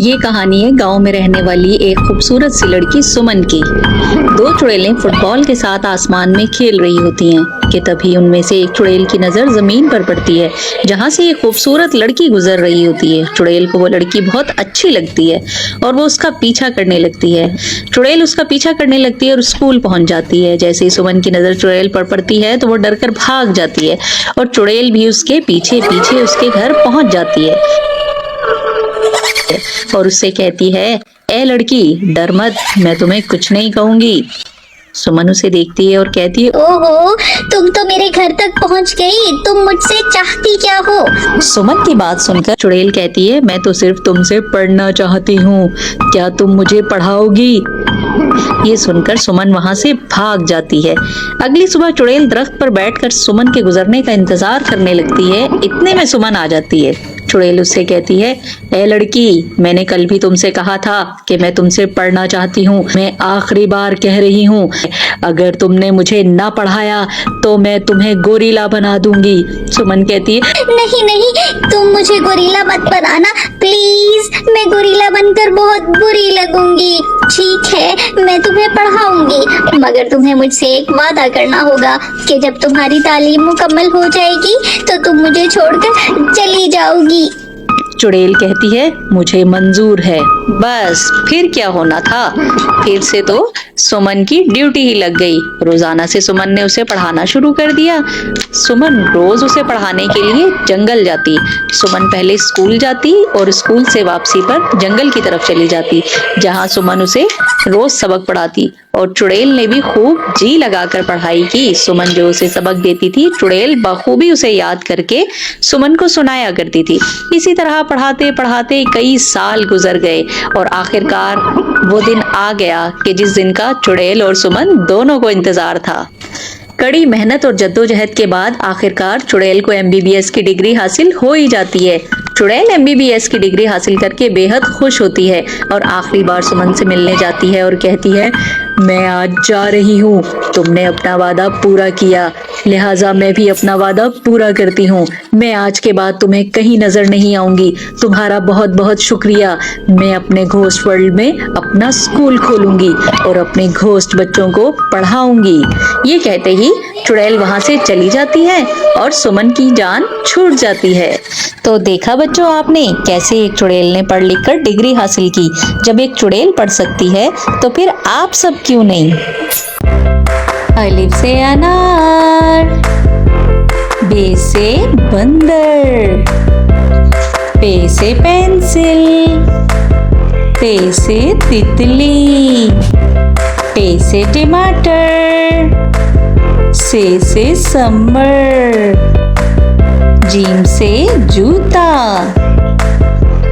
ये कहानी है गांव में रहने वाली एक खूबसूरत सी लड़की सुमन की। दो चुड़ैलें फुटबॉल के साथ आसमान में खेल रही होती हैं कि तभी उनमें से एक चुड़ैल की नजर जमीन पर पड़ती है जहां से एक खूबसूरत लड़की गुजर रही होती है। चुड़ैल को वो लड़की बहुत अच्छी लगती है और वो उसका पीछा करने लगती है। चुड़ैल उसका पीछा करने लगती है और स्कूल पहुंच जाती है। जैसे ही सुमन की नजर चुड़ैल पर पड़ती है तो वो डरकर भाग जाती है और चुड़ैल भी उसके पीछे पीछे उसके घर पहुंच जाती है और उससे कहती है, ए लड़की, डर मत, मैं तुम्हें कुछ नहीं कहूंगी। सुमन उसे देखती है और कहती है, ओहो, तुम तो मेरे घर तक पहुंच गई। तुम मुझसे चाहती क्या हो? सुमन की बात सुनकर चुड़ैल कहती है, मैं तो सिर्फ तुमसे पढ़ना चाहती हूँ, क्या तुम मुझे पढ़ाओगी? ये सुनकर सुमन वहां से भाग जाती है। अगली सुबह चुड़ैल दरख्त पर बैठकर सुमन के गुजरने का इंतजार करने लगती है। इतने में सुमन आ जाती है। चुड़ैल उससे कहती है, ए लड़की, मैंने कल भी तुमसे कहा था कि मैं तुमसे पढ़ना चाहती हूँ। मैं आखिरी बार कह रही हूँ, अगर तुमने मुझे ना पढ़ाया तो मैं तुम्हें गोरिल्ला बना दूंगी। सुमन कहती है, नहीं नहीं, तुम मुझे गोरिल्ला मत बनाना प्लीज। मैं गोरिल्ला बनकर बहुत बुरी लगूंगी। ठीक है, मैं तुम्हें पढ़ाऊंगी, मगर तुम्हें मुझसे एक वादा करना होगा कि जब तुम्हारी तालीम मुकम्मल हो जाएगी तो तुम मुझे छोड़कर चली जाओगी। चुड़ैल कहती है, मुझे मंजूर है। बस फिर क्या होना था, फिर से तो सुमन की ड्यूटी ही लग गई। रोजाना से सुमन ने उसे पढ़ाना शुरू कर दिया। सुमन रोज उसे पढ़ाने के लिए जंगल जाती। सुमन पहले स्कूल जाती और स्कूल से वापसी पर जंगल की तरफ चली जाती, जहां सुमन उसे रोज सबक पढ़ाती। और चुड़ैल ने भी खूब जी लगाकर पढ़ाई की। सुमन जो उसे सबक देती थी, चुड़ैल बखूबी उसे याद करके सुमन को सुनाया करती थी। इसी तरह पढ़ाते पढ़ाते कई साल गुजर गए और आखिरकार वो दिन आ गया कि जिस दिन का चुड़ैल और सुमन दोनों को इंतजार था। कड़ी मेहनत और जद्दोजहद के बाद आखिरकार चुड़ैल को MBBS की डिग्री हासिल हो ही जाती है। चुड़ैल MBBS की डिग्री हासिल करके बेहद खुश होती है और आखिरी बार सुमन से मिलने जाती है और कहती है, मैं आज जा रही हूँ, तुमने अपना वादा पूरा किया, लिहाजा मैं भी अपना वादा पूरा करती हूँ। मैं आज के बाद तुम्हें कहीं नजर नहीं आऊंगी। तुम्हारा बहुत बहुत शुक्रिया। मैं अपने घोस्ट वर्ल्ड में अपना स्कूल खोलूंगी और अपने घोस्ट बच्चों को पढ़ाऊंगी। ये कहते ही चुड़ैल वहां से चली जाती है और सुमन की जान छूट जाती है। तो देखा बच्चों आपने कैसे एक चुड़ैल ने पढ़ लिख कर डिग्री हासिल की। जब एक चुड़ैल पढ़ सकती है तो फिर आप सब क्यों नहीं। अलिफ से अनार, बे से बंदर, पे से पेंसिल, ते से तितली, टे से टमाटर, से समर, जीम से जूता,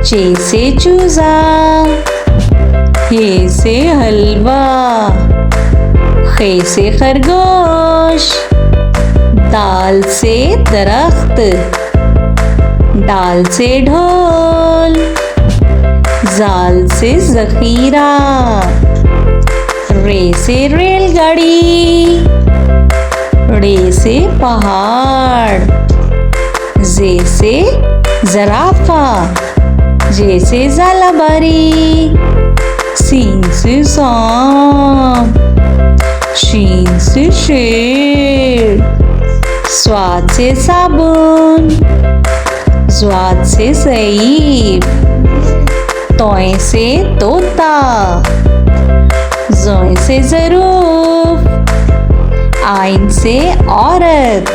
चे से चूजा, हे से हलवा, खे से खरगोश, दाल से दरख्त, डाल से ढोल, जाल से जखीरा, रे से रेलगाड़ी, रे से पहाड़, जे से जराफा, जे से जालाबारी, सीन से सांप, शीन से शेर, स्वाद से साबुन, स्वाद से सईब, तोय से तोता, जोय से ज़रूफ, आइन से औरत,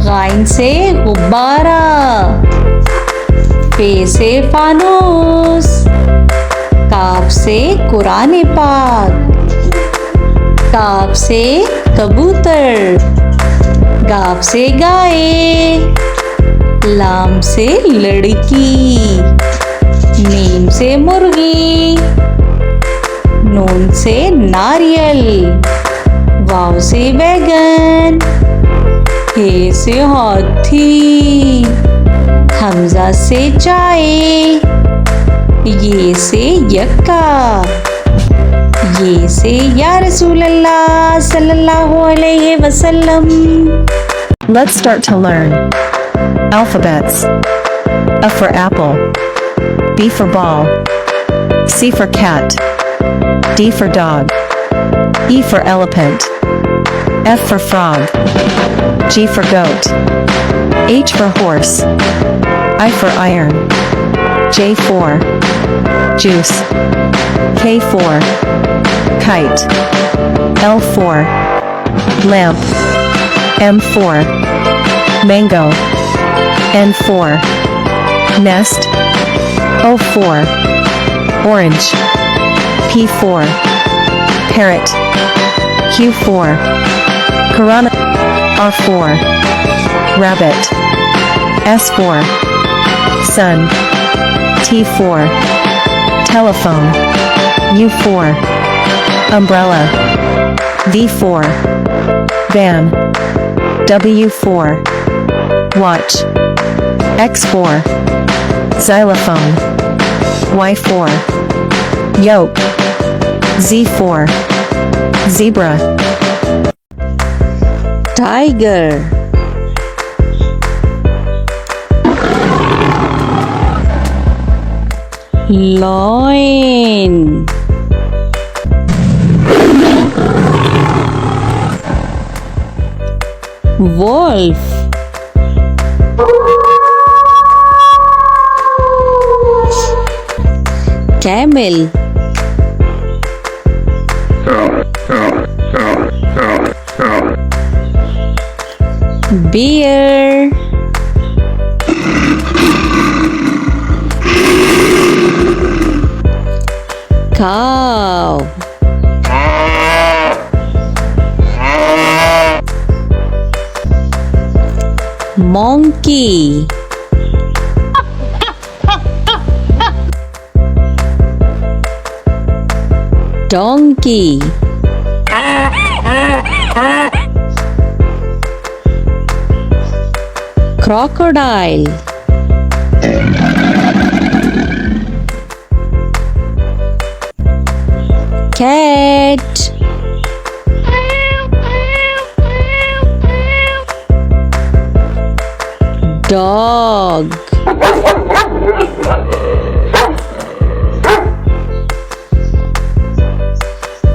गाइन से गुब्बारा, पे से फानूस, काफ से कुरान पाक, काफ से कबूतर, गाफ से गाय, लाम से लड़की, मीम से मुर्गी, नून से नारियल, वाव से बैगन, हे से हाथी, हमजा से चाय, ये से यक्का, ये से या रसूल अल्लाह सल्लल्लाहु अलैहि वसल्लम। Let's start to learn. Alphabets. A for apple. B for ball. C for cat. D for dog. E for elephant. F for frog. G for goat. H for horse. I for iron. J for juice. K for kite. L for lamp. M for mango. N for nest. O for orange. P for parrot. Q for piranha. R for rabbit. S for sun. T for telephone. U for umbrella. V for van. W for watch. X for xylophone. Y for yoke. Z for zebra. Tiger. Lion. Wolf. Camel. Bear. Cow. Monkey. Donkey. Crocodile. Cat. Dog.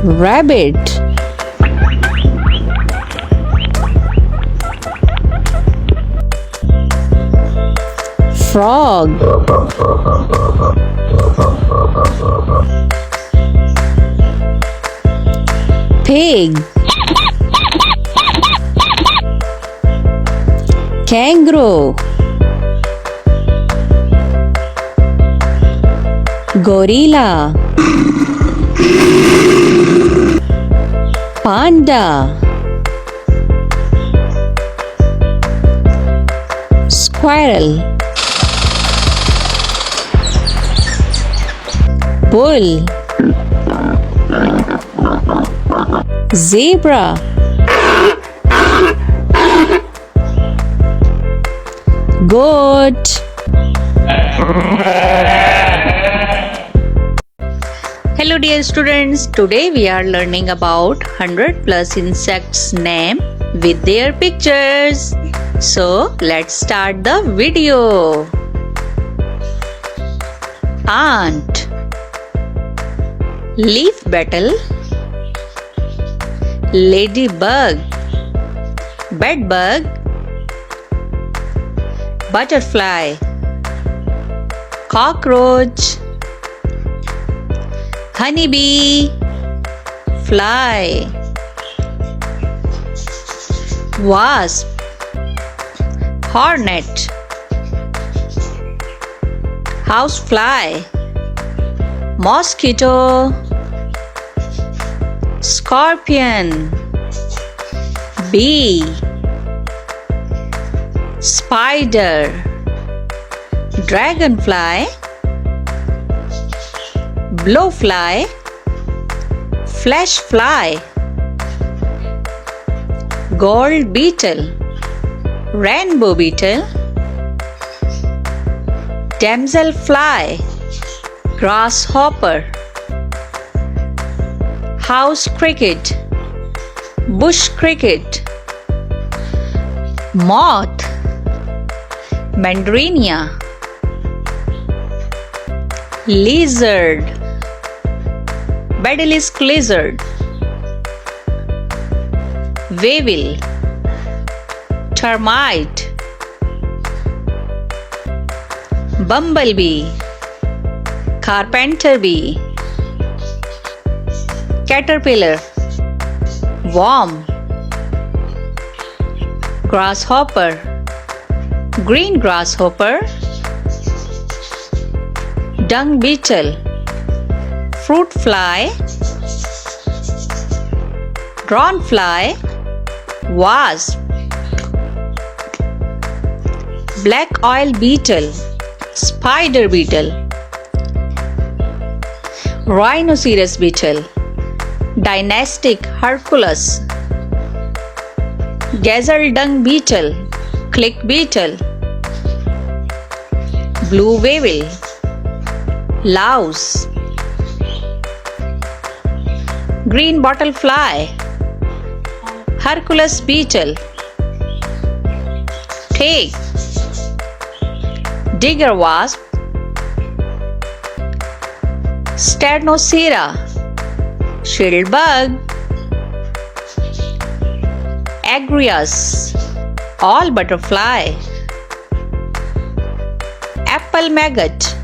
Rabbit. Frog. Pig. Kangaroo. Gorilla. Panda. Squirrel. Bull. Zebra. Goat. Hello dear students, today we are learning about 100 plus insects name with their pictures. So let's start the video. Ant. Leaf beetle. Ladybug. Bedbug. Butterfly. Cockroach. Honeybee. Fly. Wasp. Hornet. Housefly. Mosquito. Scorpion. Bee. Spider. Dragonfly. Blowfly. Flash fly. Gold beetle. Rainbow beetle. Damselfly. Grasshopper. House cricket. Bush cricket. Moth. Mandarinia. lizard, basilisk lizard, weevil, termite, bumblebee, carpenter bee, caterpillar, worm, grasshopper, green grasshopper, dung beetle, fruit fly, drawn fly, wasp, black oil beetle, spider beetle, rhinoceros beetle, dynastic Hercules, gazelle dung beetle, click beetle, blue weevil, louse, green bottle fly, Hercules beetle, tick, digger wasp, Sternocera, shield bug, Agrias, all butterfly, apple maggot,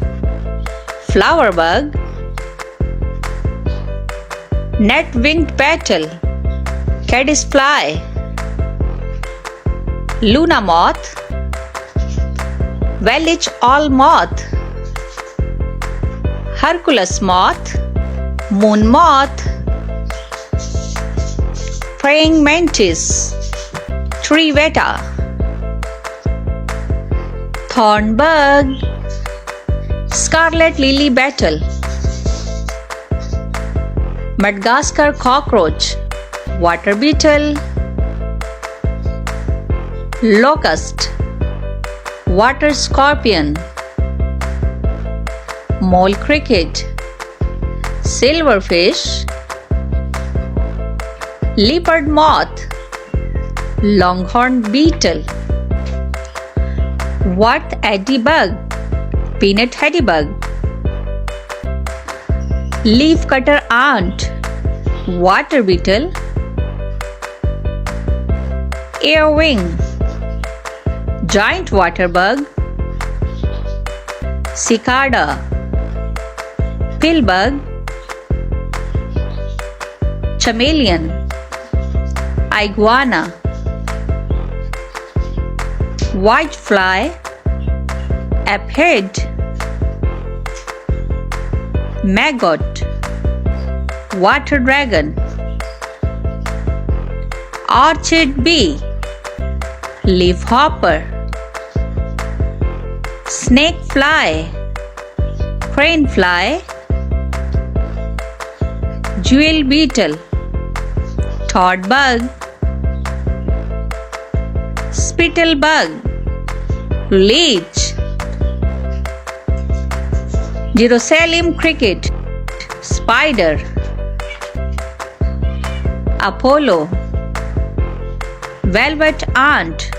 flower bug, net-winged petal, caddis fly, Luna moth, Welch all moth, Hercules moth, moon moth, praying mantis, Triveta, thorn bug, scarlet lily beetle, Madagascar cockroach, water beetle, locust, water scorpion, mole cricket, silverfish, leopard moth, longhorn beetle, what eddy bug, peanut headybug, leaf cutter ant, water beetle, earwing, giant water bug, cicada, pill bug, chameleon, iguana, white fly, aphid, maggot, water dragon, orchid bee, leaf hopper, snake fly, crane fly, jewel beetle, toad bug, spittle bug, leech, Jerusalem cricket, spider, Apollo, velvet ant,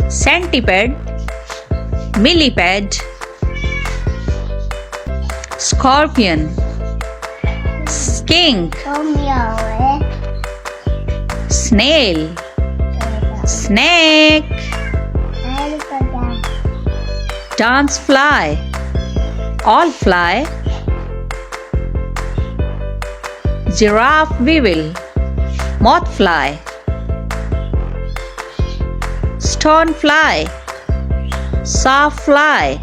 centipede, millipede, scorpion, skink, snail, snake, dance fly, all fly, giraffe weevil, moth fly, stone fly, saw fly,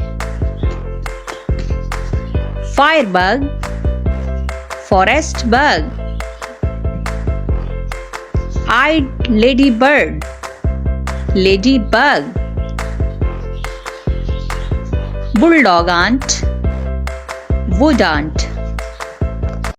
firebug, forest bug, eyed ladybird, ladybug, bulldog ant, wood ant,